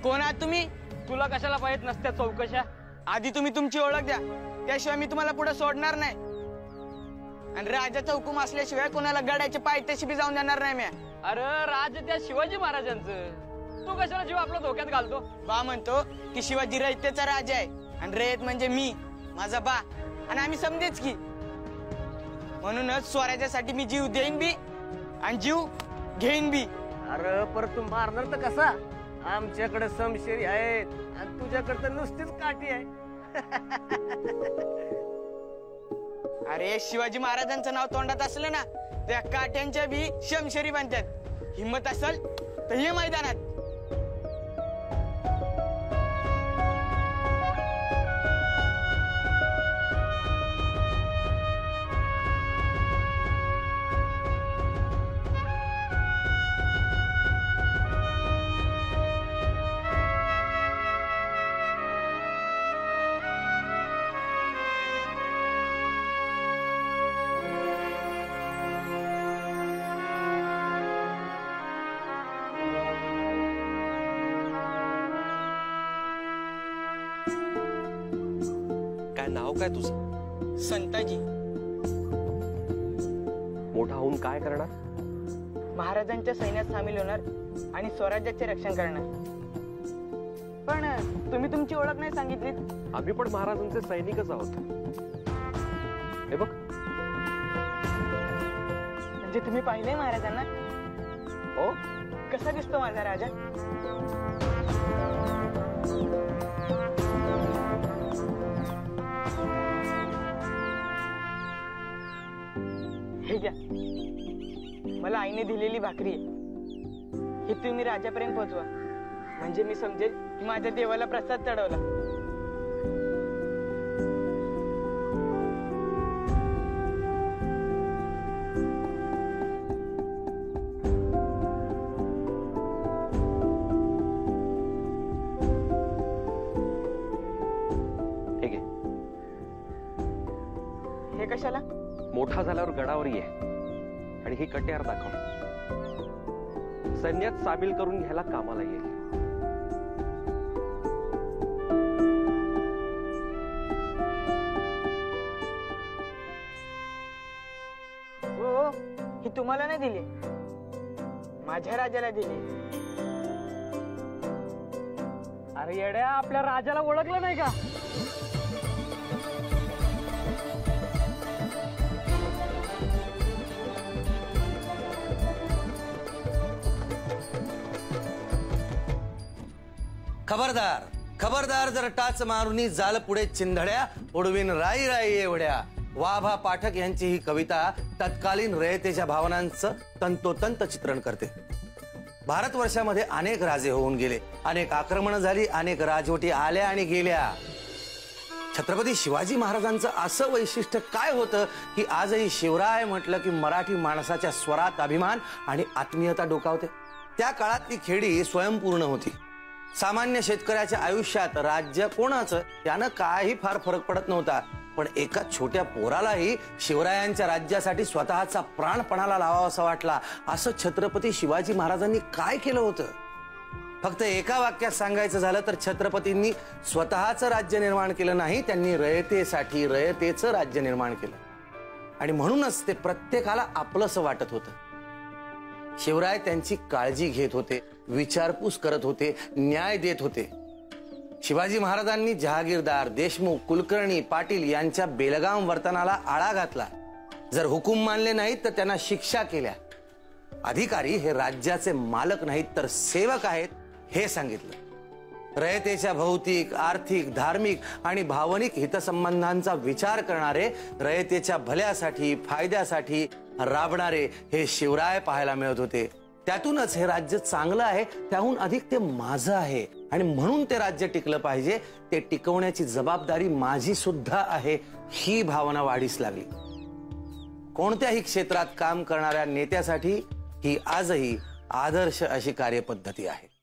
कोण आहात तुम्ही? तुला कशाला पाहिजे नसत्या चौकशा? आधी तुम्ही तुमची ओळख द्या, त्याशिवाय मी तुम्हाला पुढे सोडणार नाही. आणि राजाचा हुकूम असल्याशिवाय कोणाला गडाच्या पायथ्याशी बी जाऊन देणार नाही मी. अरे राज त्या शिवाजी महाराजांचं, तू कशाला जीव आपला धोक्यात घालतो? बा म्हणतो की शिवाजी रयतेचा राजा आहे आणि रयत म्हणजे मी, माझा बा आणि आम्ही समजेच की. म्हणूनच स्वराज्यासाठी मी जीव देईन बी आणि जीव घेईन बी. अरे पर तू मारणार तर कसा? आमच्याकडे समशेरी आहेत आणि तुझ्याकडे तर नुसतीच काठी आहे. अरे शिवाजी महाराजांचं नाव तोंडात असलं ना, त्या काठ्यांच्या बी शमशेरी बांधतात. हिम्मत असेल तर ये मैदानात. नाव काय तुझं? संताजी. मोठा होऊन काय करणार? महाराजांच्या सैन्यात सामील होणार आणि स्वराज्याचे रक्षण करणार. पण तुम्ही तुमची ओळख नाही सांगितली. आम्ही पण महाराजांचे सैनिकच आहोत. हे बघ. म्हणजे तुम्ही पाहिले महाराजांना? हो. कसा दिसतो माझा राजा? हे घ्या, मला आईने दिलेली भाकरी आहे. ही तुम्ही राजापर्यंत पोहोचवा, म्हणजे मी समजेल की माझ्या देवाला प्रसाद चढवला. ठीक आहे. हे कशाला? मोठा झाल्यावर गडावर ये आणि ही कट्यार दाखव. सैन्यात सामील करून घ्यायला कामाला येईल. हो, ही तुम्हाला नाही दिली, माझ्या राजाला दिली. अरे येड्या, आपल्या राजाला ओळखलं नाही का? खबरदार खबरदार, जर टाच मारुनी जाल पुढे चिंधड्या उडवीन राई राई एवढ्या. वाभा पाठक यांची ही कविता तत्कालीन रयतेच्या भावनांचं तंतोतंत चित्रण करते. भारतवर्षामध्ये अनेक राजे होऊन गेले, अनेक आक्रमणं झाली, अनेक राजवटी आल्या आणि गेल्या. छत्रपती शिवाजी महाराजांचं असं वैशिष्ट्य काय होतं की आजही शिवराय म्हटलं की मराठी माणसाच्या स्वरात अभिमान आणि आत्मीयता डोकावते. त्या काळात ती खेडी स्वयंपूर्ण होती. सामान्य शेतकऱ्याच्या आयुष्यात राज्य कोणाचं यानं काही फार फरक पडत नव्हता. पण एका छोट्या पोरालाही शिवरायांच्या राज्यासाठी स्वतःचा प्राण पणाला लावावासा वाटला. असं छत्रपती शिवाजी महाराजांनी काय केलं होतं? फक्त एका वाक्यात सांगायचं झालं तर छत्रपतींनी स्वतःचं राज्य निर्माण केलं नाही, त्यांनी रयतेसाठी रयतेचं राज्य निर्माण केलं. आणि म्हणूनच ते प्रत्येकाला आपलंसं वाटत होतं. शिवराय त्यांची काळजी घेत होते, विचारपूस करत होते, न्याय देत होते. शिवाजी महाराजांनी जहागीरदार, देशमुख, कुलकर्णी, पाटील यांच्या बेलगाम वर्तनाला आळा घातला. जर हुकूम मानले नाहीत तर त्यांना शिक्षा केल्या. अधिकारी हे राज्याचे मालक नाहीत तर सेवक आहेत हे सांगितलं. रयतेच्या भौतिक, आर्थिक, धार्मिक आणि भावनिक हितसंबंधांचा विचार करणारे, रयतेच्या भल्यासाठी, फायद्यासाठी राबणारे हे शिवराय पाहायला मिळत होते. त्यातूनच हे राज्य चांगलं आहे, त्याहून अधिक ते माझं आहे आणि म्हणून ते राज्य टिकलं पाहिजे, ते टिकवण्याची जबाबदारी माझी सुद्धा आहे, ही भावना वाढीस लागली. कोणत्याही क्षेत्रात काम करणाऱ्या नेत्यासाठी ही आजही आदर्श अशी कार्यपद्धती आहे.